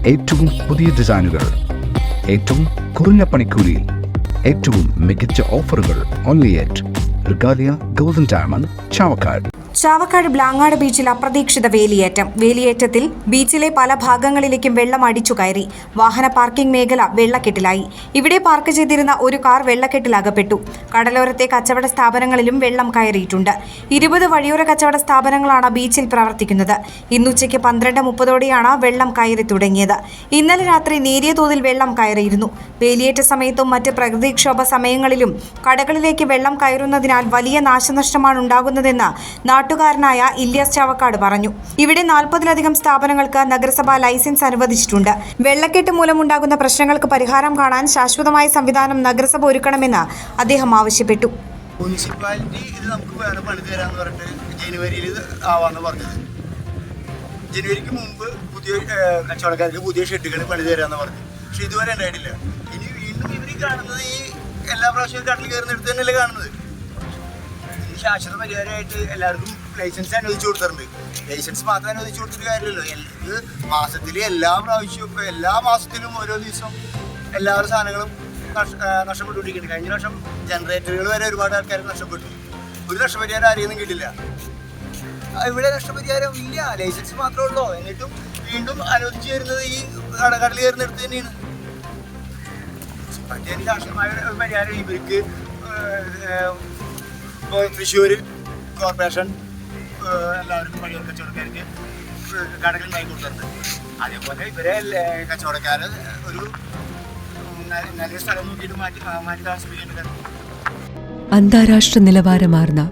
ഏറ്റവും പുതിയ ഡിസൈനുകൾ, ഏറ്റവും കുറഞ്ഞ പണിക്കൂലിയിൽ, ഏറ്റവും മികച്ച ഓഫറുകൾ. Only at Regalia golden diamond, Chavakkad. Chavakkad Blangad ബീച്ചിൽ അപ്രതീക്ഷിത വേലിയേറ്റം. വേലിയേറ്റത്തിൽ ബീച്ചിലെ പല ഭാഗങ്ങളിലേക്കും വെള്ളം അടിച്ചു കയറി. വാഹന പാർക്കിംഗ് മേഖല വെള്ളക്കെട്ടിലായി. ഇവിടെ പാർക്ക് ചെയ്തിരുന്ന ഒരു കാർ വെള്ളക്കെട്ടിലകപ്പെട്ടു. കടലോരത്തെ കച്ചവട സ്ഥാപനങ്ങളിലും വെള്ളം കയറിയിട്ടുണ്ട്. 20 വഴിയോര കച്ചവട സ്ഥാപനങ്ങളാണ് ബീച്ചിൽ പ്രവർത്തിക്കുന്നത്. ഇന്നുച്ചയ്ക്ക് 12:30ഓടെയാണ് വെള്ളം കയറി തുടങ്ങിയത്. ഇന്നലെ രാത്രി നേരിയ തോതിൽ വെള്ളം കയറിയിരുന്നു. വേലിയേറ്റ സമയത്തും മറ്റ് പ്രകൃതിക്ഷോഭ സമയങ്ങളിലും കടകളിലേക്ക് വെള്ളം കയറുന്നതിനാൽ വലിയ നാശനഷ്ടമാണ് ഉണ്ടാകുന്നതെന്ന് നാട്ടുകാരനായ ഇല്യാസ് ചാവക്കാട് പറഞ്ഞു. ഇവിടെ 40-ലധികം സ്ഥാപനങ്ങൾക്ക് നഗരസഭ ലൈസൻസ് അനുവദിച്ചിട്ടുണ്ട്. വെള്ളക്കെട്ട് മൂലമുണ്ടാകുന്ന പ്രശ്നങ്ങൾക്ക് പരിഹാരം കാണാൻ ശാശ്വതമായ സംവിധാനം നഗരസഭ ഒരുക്കണമെന്ന് അദ്ദേഹം ആവശ്യപ്പെട്ടു. മുനിസിപ്പാലിറ്റി ഇത് നമുക്ക് വേറെ പണി തരാമെന്ന് പറഞ്ഞിട്ട് ജനുവരിയിൽ ആവാന്ന് പറഞ്ഞത്. ജനുവരിക്ക് മുമ്പ് പുതിയ കച്ചവടക്കാർക്ക് പുതിയ ഷെഡുകൾ പണി തരാമെന്ന് പറഞ്ഞു. പക്ഷെ ഇതുവരെ ഉണ്ടായിട്ടില്ല. ഇനി വീണ്ടും ഇവർ കാണുന്നത് ഈ എല്ലാ പ്രാവശ്യവും കടലിൽ കയറുന്നിടത്ത് തന്നെയല്ലേ കാണുന്നത്. ശാശ്വത പരിഹാരമായിട്ട് എല്ലാവർക്കും ലൈസൻസ് അനുവദിച്ചു കൊടുത്തിട്ടുണ്ട്. ലൈസൻസ് മാത്രം അനുവദിച്ചു കൊടുത്തിട്ട് കാര്യമില്ലല്ലോ. ഇത് മാസത്തിൽ എല്ലാ പ്രാവശ്യവും എല്ലാ മാസത്തിലും ഓരോ ദിവസം എല്ലാവരുടെ സാധനങ്ങളും നഷ്ടപ്പെട്ടുകൊണ്ടിരിക്കുന്നുണ്ട്. കഴിഞ്ഞ വർഷം ജനറേറ്ററുകൾ വരെ ഒരുപാട് ആൾക്കാർക്ക് നഷ്ടപ്പെട്ടു. ഒരു നഷ്ടപരിഹാരം ആരെയൊന്നും കിട്ടില്ല. ഇവിടെ നഷ്ടപരിഹാരം ഇല്ല, ലൈസൻസ് മാത്രമേ ഉള്ളൂ. എന്നിട്ടും വീണ്ടും അനുവദിച്ചു തരുന്നത് ഈ കടലിൽ കയറുന്നിടത്ത് തന്നെയാണ്. പറ്റിയ ശാശ്വതമായ പരിഹാരം ഇവർക്ക് തൃശ്ശൂർ കോർപ്പറേഷൻ എല്ലാവർക്കും വഴിയോര കച്ചവടക്കാർക്ക് കടകൾ വാങ്ങി കൊടുത്തിട്ടുണ്ട്. അതേപോലെ ഇവരെ കച്ചവടക്കാരെ ഒരു നല്ല സ്ഥലം നോക്കിയിട്ട് മാറ്റി താമസിപ്പിക്കേണ്ടത്. അന്താരാഷ്ട്ര നിലവാരമാർന്ന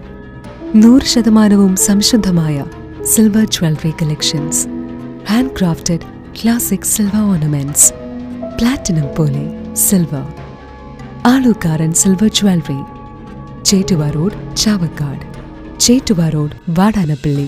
100% സംശുദ്ധമായ silver jewellery collections. Handcrafted classic silver ornaments. Platinum പോലെ silver. Alukkaran silver jewellery. Chettuva road, Chavakkad. Chettuva road, Vadanappally.